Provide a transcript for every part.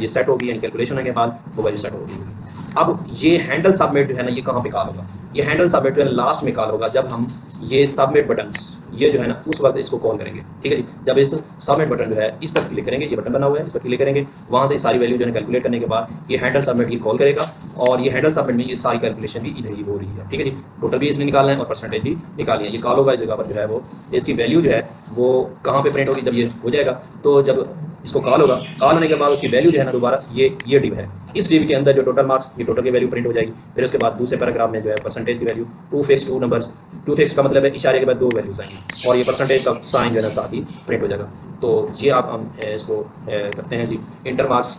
ये सेट होगी, यानी कैलकुलेशन होने के बाद वो वैल्यू सेट होगी। अब ये हैंडल सबमिट जो है ना, ये कहाँ पे कॉल होगा? ये हैंडल सबमिट जो है लास्ट में कॉल होगा जब हम ये सबमिट बटन्स ये जो है ना उस वक्त इसको कॉल करेंगे, ठीक है जी। जब इस सबमिट बटन जो है इस पर क्लिक करेंगे, ये बटन बना हुआ है, इस पर क्लिक करेंगे, वहाँ से सारी वैल्यू जो है कैलकुलेट करने के बाद ये हैंडल सबमिट ये कॉल करेगा और ये हैंडल सबमिट में ये सारी कैलकुलेशन भी इधर ही हो रही है, ठीक है जी। टोटल भी इसने निकालना है और परसेंटेज भी निकालनी है। ये कॉल होगा इस जगह पर जो है वो इसकी वैल्यू जो है वो कहाँ पे प्रिंट होगी जब ये हो जाएगा। तो जब इसको कॉल होगा, कॉल होने के बाद उसकी वैल्यू जो है ना दोबारा ये डिव है, इस डिव के अंदर जो टोटल मार्क्स ये टोटल की वैल्यू प्रिंट हो जाएगी। फिर उसके बाद दूसरे पैराग्राफ में जो है परसेंटेज की value to fix two numbers, to fix का मतलब है इशारे के बाद दो वैल्यूज आएंगी और ये परसेंटेज का साइन जो है ना साथ ही प्रिंट हो जाएगा। तो ये आप हम इसको करते हैं जी। इंटर मार्क्स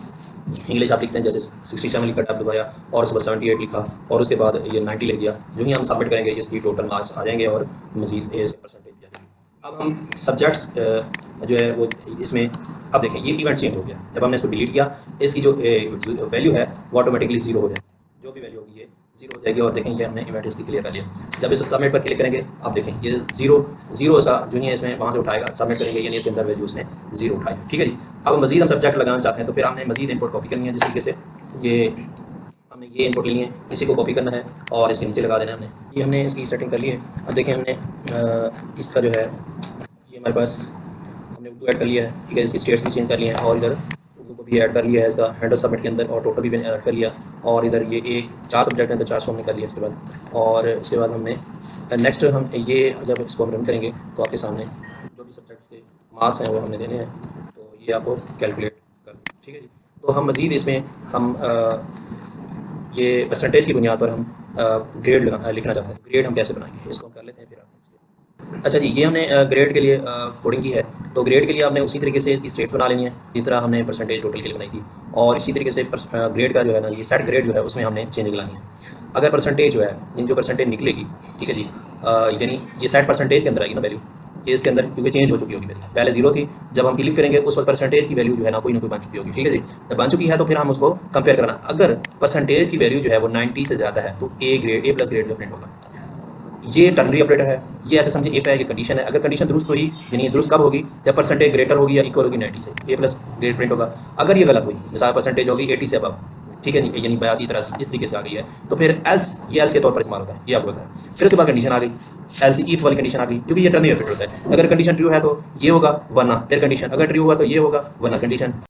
इंग्लिश आप लिखते हैं, जैसे 67 लिखा टैब दबाया और उसके बाद 78 लिखा और उसके बाद ये 90 लिख दिया। जो ही हम सबमिट करेंगे इसकी टोटल मार्क्स आ जाएंगे और मजीद परसेंटेज भी आ जाएगी। अब हम सब्जेक्ट्स जो है वो इसमें अब देखें ये इवेंट चेंज हो गया। जब हमने इसको डिलीट किया इसकी जो वैल्यू है वो ऑटोमेटिकली जीरो हो जाएगी, जो भी वैल्यू होगी ये जीरो हो जाएगी। और देखें ये हमने इवेंट इसकी क्लियर कर लिया। जब इस सबमिट पर क्लिक करेंगे आप देखें ये जीरो सा जो ही है इसमें वहाँ से उठाएगा, सबमिट करेंगे यानी इसके अंदर वैल्यू उसने जीरो उठाई, ठीक है जी। अब मजीद हम सब्जेक्ट लगाना चाहते हैं तो फिर हमने मजीद इनपुट कॉपी करनी है। जिस तरीके से ये हमने ये इनपुट लेनी है, इसी को कॉपी करना है और इसके नीचे लगा देना है हमने। ये हमने इसकी सेटिंग कर ली है। अब देखें हमने इसका जो है ये हमारे पास हमने उर्दू ऐड कर लिया है, ठीक है। इसकी स्टेट्स भी चेंज कर लिए हैं और इधर उर्दू को भी ऐड कर लिया है इसका हैंडल सबमिट के अंदर और टोटल भी ऐड कर लिया। और इधर ये 4 सब्जेक्ट हैं तो 400 हमने कर लिया इसके बाद। और इसके बाद हमने नेक्स्ट हम ये जब इसको हम रन करेंगे तो आपके सामने जो भी सब्जेक्ट्स के मार्क्स हैं वो हमने देने हैं, तो ये आपको कैलकुलेट कर दें, ठीक है जी। तो हम मज़ीद इसमें हम ये परसेंटेज की बुनियाद पर हम ग्रेड लिखना चाहते हैं। ग्रेड हम कैसे बनाएंगे इसको हम कर लेते हैं फिर आप। अच्छा जी, ये हमने ग्रेड के लिए कोडिंग की है। तो ग्रेड के लिए आपने उसी तरीके से इसकी स्टेट्स बना लेनी है जिस तरह हमने परसेंटेज टोटल के लिए बनाई थी। और इसी तरीके से ग्रेड का जो है ना ये सेट ग्रेड जो है उसमें हमने चेंज लानी है। अगर परसेंटेज जो है इन जो परसेंटेज निकलेगी, ठीक है जी, यानी ये सेट परसेंटेज के अंदर आएगी ना वैल्यू, ये इसके अंदर क्योंकि चेंज हो चुकी होगी वैल्यू, पहले जीरो थी, जब हम क्लिक करेंगे उस वक्त परसेंटेज की वैल्यू जो है ना कोई बन चुकी होगी, ठीक है जी। जब बन चुकी है तो फिर हम उसको कंपेयर करना। अगर परसेंटेज की वैल्यू जो है वो 90 से ज़्यादा है तो ए प्लस ग्रेड जो प्रिंट होगा। ये टर्नरी ऑपरेटर है, ये ऐसे समझे इफ है कि कंडीशन है। अगर कंडीशन दुरुस्त हुई यानी दुरुस्त कब होगी? जब परसेंटेज ग्रेटर होगी या इक्वल होगी 90 से, ए प्लस ग्रेड प्रिंट होगा। अगर ये गलत हुई, मिसाल परसेंटेज होगी 80 से अब, ठीक है, यानी 82 83 इस तरीके से आ गई है, तो फिर एल्स, ये एल्स के तौर पर इस्तेमाल होता है, ये आपको पता है। फिर उसके बाद कंडीशन आ गई, एल्स इफ वाली कंडीशन आ गई, क्योंकि ये टर्नरी ऑपरेटर होता है। अगर कंडीशन ट्रू है तो ये होगा वरना, फिर कंडीशन अगर ट्रू हुआ तो ये होगा वरना कंडीशन